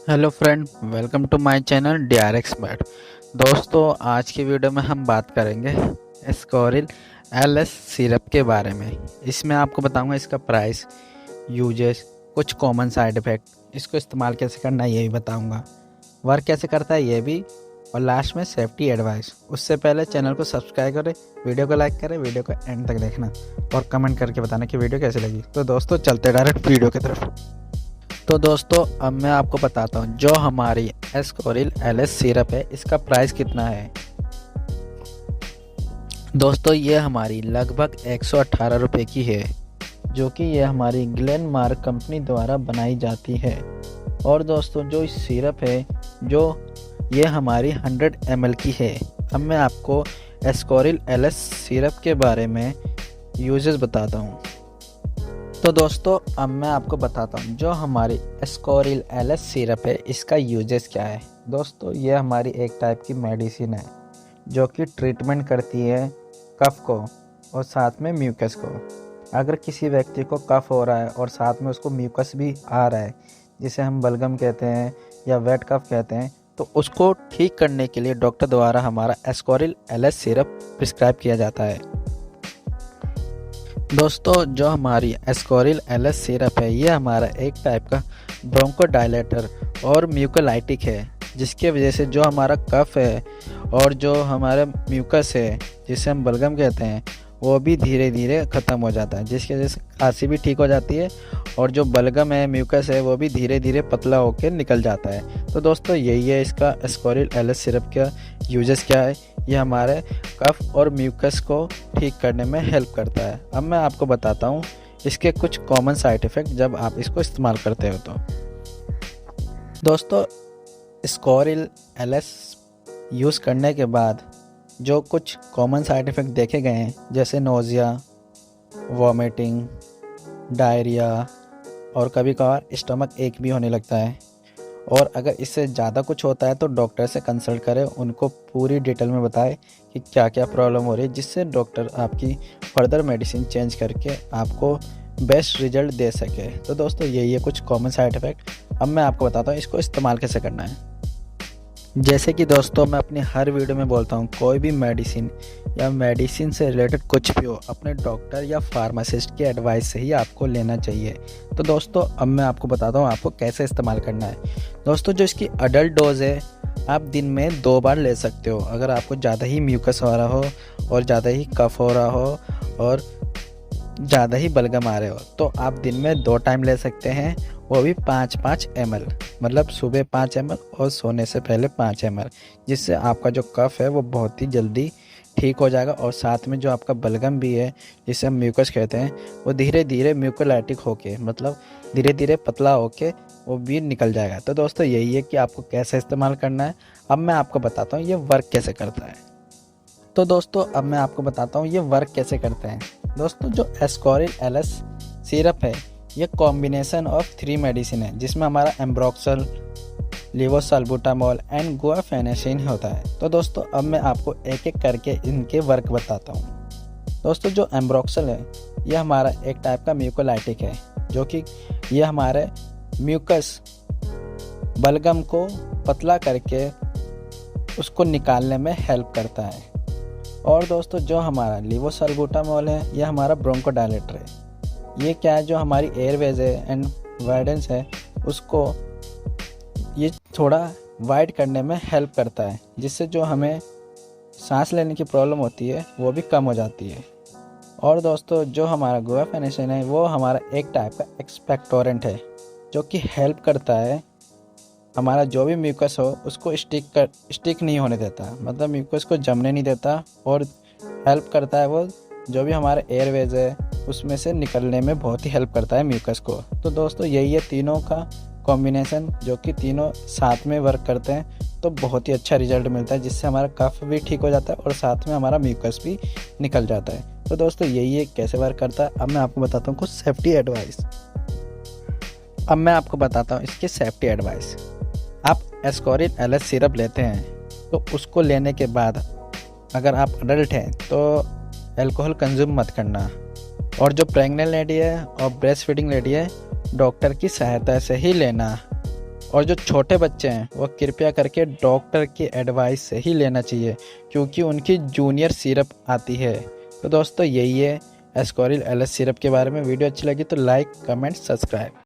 Hello friend, welcome to my channel DRX Med। दोस्तों, आज की वीडियो में हम बात करेंगे एस्कॉरिल LS सिरप के बारे में। इसमें आपको बताऊंगा इसका प्राइस, यूजेस, कुछ कॉमन साइड इफ़ेक्ट, इसको इस्तेमाल कैसे करना है ये भी बताऊंगा, वर्क कैसे करता है ये भी, और लास्ट में सेफ्टी एडवाइस। उससे पहले चैनल को सब्सक्राइब करें, वीडियो को लाइक करें, वीडियो को एंड तक देखना और कमेंट करके बताना कि वीडियो कैसी लगी। तो दोस्तों, चलते डायरेक्ट वीडियो की तरफ। तो दोस्तों, अब मैं आपको बताता हूँ जो हमारी एस्कॉरिल LS सिरप है इसका प्राइस कितना है। दोस्तों, ये हमारी लगभग 118 रुपये की है, जो कि ये हमारी ग्लेनमार्क कंपनी द्वारा बनाई जाती है। और दोस्तों, जो इस सिरप है जो ये हमारी 100 ml की है। अब मैं आपको एस्कॉरिल LS सिरप के बारे में यूजेस बताता हूँ। तो दोस्तों, अब मैं आपको बताता हूँ जो हमारी एस्कॉरिल LS सिरप है इसका यूजेस क्या है। दोस्तों, ये हमारी एक टाइप की मेडिसिन है जो कि ट्रीटमेंट करती है कफ को और साथ में म्यूकस को। अगर किसी व्यक्ति को कफ हो रहा है और साथ में उसको म्यूकस भी आ रहा है, जिसे हम बलगम कहते हैं या वेट कफ कहते हैं, तो उसको ठीक करने के लिए डॉक्टर द्वारा हमारा एस्कॉरिल LS सिरप प्रिस्क्राइब किया जाता है। दोस्तों, जो हमारी एस्कॉरिल LS सिरप है ये हमारा एक टाइप का ब्रोंकोडायलेटर और म्यूकोलाइटिक है, जिसके वजह से जो हमारा कफ है और जो हमारा म्यूकस है जिसे हम बलगम कहते हैं वो भी धीरे धीरे ख़त्म हो जाता है, जिसकी वजह से खांसी भी ठीक हो जाती है और जो बलगम है, म्यूकस है, वो भी धीरे धीरे पतला होकर निकल जाता है। तो दोस्तों, यही है इसका एस्कॉरिल LS सिरप का यूजेस क्या है। ये हमारे कफ और म्यूकस को ठीक करने में हेल्प करता है। अब मैं आपको बताता हूँ इसके कुछ कॉमन साइड इफ़ेक्ट जब आप इसको इस्तेमाल करते हो। तो दोस्तों, एस्कॉरिल LS यूज़ करने के बाद जो कुछ कॉमन साइड इफ़ेक्ट देखे गए हैं, जैसे नोज़िया, वॉमिटिंग, डायरिया और कभी कभार स्टमक एक भी होने लगता है। और अगर इससे ज़्यादा कुछ होता है तो डॉक्टर से कंसल्ट करें, उनको पूरी डिटेल में बताएं कि क्या क्या प्रॉब्लम हो रही है, जिससे डॉक्टर आपकी फर्दर मेडिसिन चेंज करके आपको बेस्ट रिजल्ट दे सके। तो दोस्तों, यही है कुछ कॉमन साइड इफ़ेक्ट। अब मैं आपको बताता हूँ इसको इस्तेमाल कैसे करना है। जैसे कि दोस्तों, मैं अपनी हर वीडियो में बोलता हूँ, कोई भी मेडिसिन या मेडिसिन से रिलेटेड कुछ भी हो, अपने डॉक्टर या फार्मासिस्ट की एडवाइस से ही आपको लेना चाहिए। तो दोस्तों, अब मैं आपको बताता हूँ आपको कैसे इस्तेमाल करना है। दोस्तों, जो इसकी अडल्ट डोज है आप दिन में 2 बार ले सकते हो। अगर आपको ज़्यादा ही म्यूकस हो रहा हो और ज़्यादा ही कफ हो रहा हो और ज़्यादा ही बलगम आ रहे हो तो आप दिन में 2 टाइम ले सकते हैं, वो भी 5-5 ml, मतलब सुबह 5 ml और सोने से पहले 5 ml, जिससे आपका जो कफ है वो बहुत ही जल्दी ठीक हो जाएगा और साथ में जो आपका बलगम भी है, जिसे हम म्यूकस कहते हैं, वो धीरे धीरे म्यूकोलाइटिक होके, मतलब धीरे धीरे पतला होके वो भी निकल जाएगा। तो दोस्तों, यही है कि आपको कैसे इस्तेमाल करना है। अब मैं आपको बताता हूँ ये वर्क कैसे करता है। तो दोस्तों, अब मैं आपको बताता हूँ ये वर्क कैसे करते हैं। दोस्तों, जो एस्कॉरिल LS सिरप है ये कॉम्बिनेशन ऑफ 3 मेडिसिन है, जिसमें हमारा एम्ब्रोक्सल, लेवोसाल्बुटामॉल एंड गुआफेनेसिन होता है। तो दोस्तों, अब मैं आपको एक एक करके इनके वर्क बताता हूँ। दोस्तों, जो एम्ब्रोक्सल है ये हमारा एक टाइप का म्यूकोलाइटिक है, जो कि ये हमारे म्यूकस बलगम को पतला करके उसको निकालने में हेल्प करता है। और दोस्तों, जो हमारा लेवोसाल्बुटामॉल है ये हमारा ब्रोंकोडायलेटर है। ये क्या है, जो हमारी एयरवेज है एंड वाइडेंस है उसको ये थोड़ा वाइड करने में हेल्प करता है, जिससे जो हमें सांस लेने की प्रॉब्लम होती है वो भी कम हो जाती है। और दोस्तों, जो हमारा गुआफेनेसिन है वो हमारा एक टाइप का एक्सपेक्टोरेंट है, जो कि हेल्प करता है हमारा जो भी म्यूकस हो उसको स्टिक नहीं होने देता, मतलब म्यूकस को जमने नहीं देता, और हेल्प करता है वो जो भी हमारा एयरवेज है उसमें से निकलने में बहुत ही हेल्प करता है म्यूकस को। तो दोस्तों, यही है तीनों का कॉम्बिनेशन, जो कि तीनों साथ में वर्क करते हैं तो बहुत ही अच्छा रिजल्ट मिलता है, जिससे हमारा कफ भी ठीक हो जाता है और साथ में हमारा म्यूकस भी निकल जाता है। तो दोस्तों, यही है कैसे वर्क करता है। अब मैं आपको बताता हूँ कुछ सेफ्टी एडवाइस। अब मैं आपको बताता हूँ इसकी सेफ्टी एडवाइस। आप एस्कॉरिल LS सिरप लेते हैं तो उसको लेने के बाद अगर आप अडल्ट हैं तो अल्कोहल कंज्यूम मत करना, और जो प्रेग्नेंट लेडी है और ब्रेस्ट फीडिंग लेडी है डॉक्टर की सहायता से ही लेना। और जो छोटे बच्चे हैं वो कृपया करके डॉक्टर की एडवाइस से ही लेना चाहिए, क्योंकि उनकी जूनियर सिरप आती है। तो दोस्तों यही है एस्कॉरिल LS सिरप के बारे में। वीडियो अच्छी लगी तो लाइक, कमेंट, सब्सक्राइब।